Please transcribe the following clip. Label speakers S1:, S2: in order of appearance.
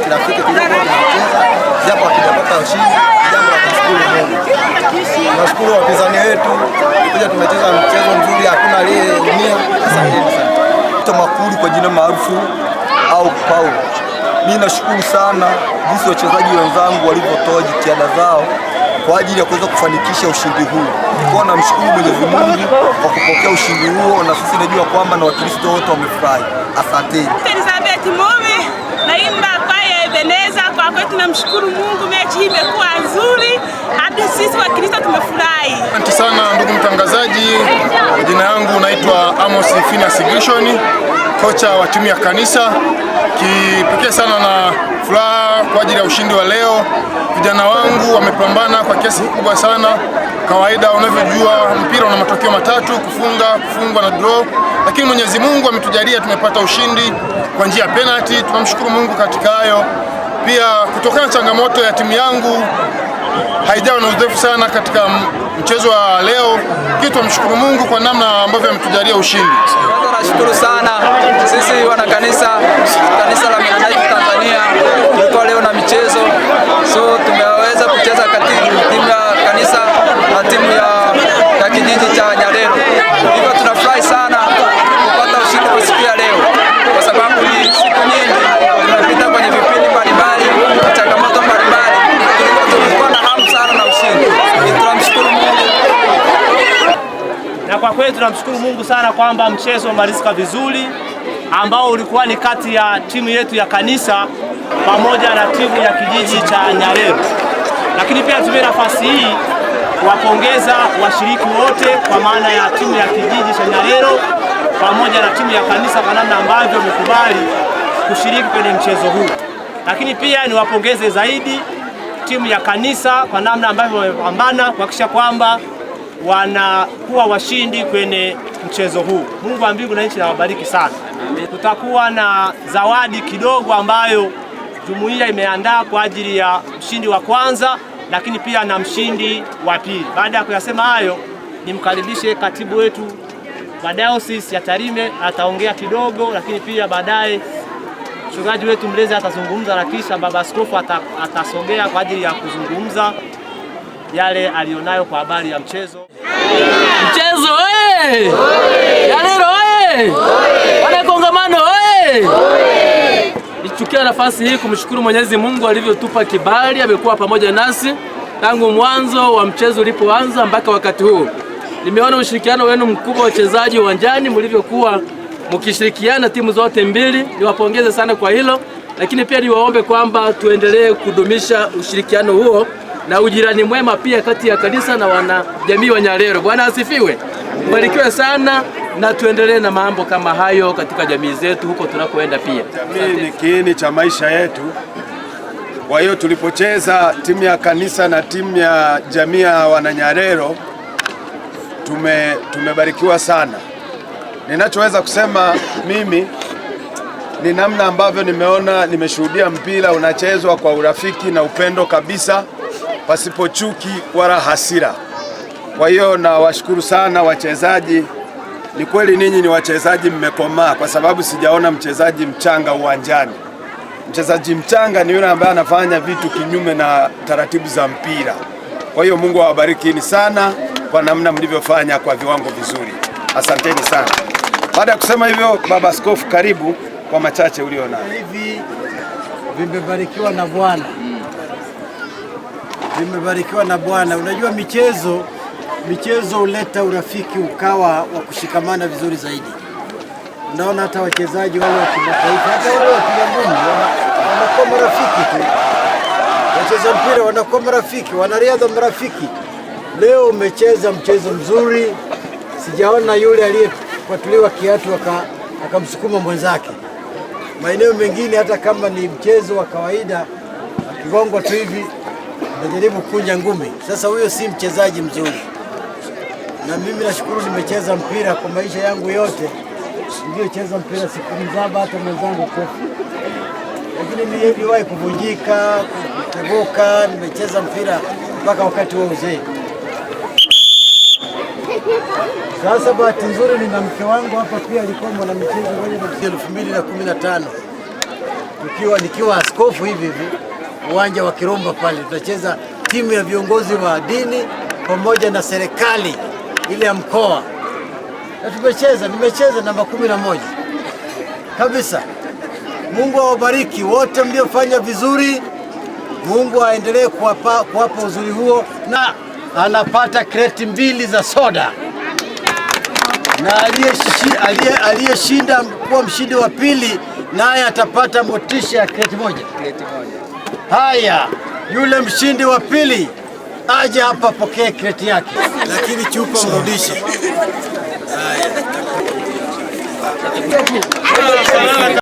S1: kirafiki tuliokuwa tunacheza, japo hatujapata ushindi, jambo la kushukuru Mungu. Tunashukuru wapinzani wetu, kuja tumecheza mchezo mzuri, hakuna aliyeumia. Asanteni sana. Makuli kwa jina maarufu au Paul. Mimi nashukuru sana jinsi wachezaji wenzangu walivyotoa jitihada zao kwa ajili ya kuweza kufanikisha ushindi huu. Kwa namshukuru Mwenyezi Mungu kwa kupokea ushindi huo, na sisi najua kwamba na Wakristo wote wamefurahi. Asanteni.
S2: Elizabeth Momi, naimba kwaya Ebeneza. Kwa kweli tunamshukuru Mungu, mechi hii imekuwa nzuri, hadi sisi Wakristo tumefurahi.
S3: Asante sana ndugu mtangazaji. Jina langu naitwa Amos Phineas Gishoni, kocha wa timu ya kanisa. Kipekee sana na furaha kwa ajili ya ushindi wa leo. Vijana wangu wamepambana kwa kiasi kikubwa sana. Kawaida unavyojua mpira una matokeo matatu: kufungwa na draw. Lakini Mwenyezi Mungu ametujalia tumepata ushindi kwa njia ya penalty. Tunamshukuru Mungu katika hayo. Pia kutokana na changamoto ya timu yangu haijawa na udhaifu sana katika mchezo wa leo, kitu tunamshukuru Mungu kwa namna ambavyo ametujalia ushindi.
S4: Nashukuru sana sisi wana kanisa la Mennonite Tanzania, tulikuwa leo na michezo, so tumeweza kucheza katika timu ya kanisa na timu ya kijiji cha Nyarero. Hivyo tunafurahi sana kupata ushindi kwa siku ya leo, kwa sababu ni siku nyingi tunapita kwenye vipindi mbalimbali na changamoto mbalimbali, tulikuwa na hamu sana na ushindi. Tunamshukuru Mungu.
S5: Na kwa kweli tunamshukuru Mungu sana kwamba mchezo umalizika vizuri, ambao ulikuwa ni kati ya timu yetu ya kanisa pamoja na timu ya kijiji cha Nyarero. Lakini pia tumie nafasi hii kuwapongeza washiriki wote, kwa maana ya timu ya kijiji cha Nyarero pamoja na timu ya kanisa kwa namna ambavyo wamekubali kushiriki kwenye mchezo huu. Lakini pia niwapongeze zaidi timu ya kanisa kwa namna ambavyo wamepambana kuhakikisha kwamba wanakuwa washindi kwenye mchezo huu. Mungu wa mbingu na nchi awabariki sana. Tutakuwa na zawadi kidogo ambayo jumuiya imeandaa kwa ajili ya mshindi wa kwanza, lakini pia na mshindi wa pili. Baada ya kuyasema hayo, nimkaribishe katibu wetu wa Dayosisi ya Tarime, ataongea kidogo, lakini pia baadaye mchungaji wetu mlezi atazungumza, na kisha baba askofu atasogea kwa ajili ya kuzungumza yale alionayo kwa habari ya mchezo.
S6: Mchezo oye! Nyarero oye! Wana kongamano oye! Nichukua nafasi hii kumshukuru Mwenyezi Mungu alivyotupa kibali, amekuwa pamoja nasi tangu mwanzo wa mchezo ulipoanza mpaka wakati huu. Nimeona ushirikiano wenu mkubwa wachezaji uwanjani, mlivyokuwa mkishirikiana timu zote mbili. Niwapongeze sana kwa hilo, lakini pia niwaombe kwamba tuendelee kudumisha ushirikiano huo na ujirani mwema pia kati ya kanisa na wanajamii wa Nyarero. Bwana asifiwe. Mbarikiwe sana na tuendelee na mambo kama hayo katika jamii zetu huko tunakoenda pia.
S7: Jamii ni kiini cha maisha yetu. Kwa hiyo tulipocheza timu ya kanisa na timu ya jamii ya Wananyarero tumebarikiwa sana. Ninachoweza kusema mimi ni namna ambavyo nimeshuhudia mpira unachezwa kwa urafiki na upendo kabisa, pasipo chuki wala hasira. Kwa hiyo na washukuru sana wachezaji. Ni kweli ninyi ni wachezaji mmekomaa, kwa sababu sijaona mchezaji mchanga uwanjani. Mchezaji mchanga ni yule ambaye anafanya vitu kinyume na taratibu za mpira. Kwa hiyo Mungu awabariki sana kwa namna mlivyofanya kwa viwango vizuri. Asanteni sana. Baada ya kusema hivyo, baba askofu, karibu kwa machache ulionayo.
S8: Hivi vimebarikiwa na Bwana. Vimebarikiwa na Bwana. Unajua michezo huleta urafiki ukawa wa kushikamana vizuri zaidi. Unaona hata wachezaji wale wa kimataifa, hata wale wa Kigamboni wanakuwa marafiki tu. Wacheza mpira wanakuwa marafiki, wanariadha marafiki. Leo umecheza mchezo mzuri. Sijaona yule aliyepatuliwa kiatu akamsukuma mwenzake. Maeneo mengine hata kama ni mchezo wa kawaida akigongwa tu hivi najaribu kunja ngumi. Sasa huyo si mchezaji mzuri. Na mimi nashukuru nimecheza mpira kwa maisha yangu yote. Niliocheza mpira siku mzaba hata mwenzangu kofi. Lakini niliwahi kuvunjika, kuteguka, nimecheza mpira mpaka wakati wa uzee. Sasa bahati nzuri nina mke wangu hapa pia alikuwa mwanamichezo kwenye 2015. nikiwa askofu hivi uwanja wa Kirumba pale, tutacheza timu ya viongozi wa dini pamoja na serikali ile ya mkoa, na nimecheza namba 11 kabisa. Mungu awabariki wote mliofanya vizuri. Mungu aendelee kuwapa uzuri huo, na anapata kreti 2 za soda, na aliyeshinda kuwa mshindi wa pili naye atapata motisha ya kreti moja. Haya, yule mshindi wa pili aje hapa pokee kreti yake, lakini chupa mrudishe. Haya.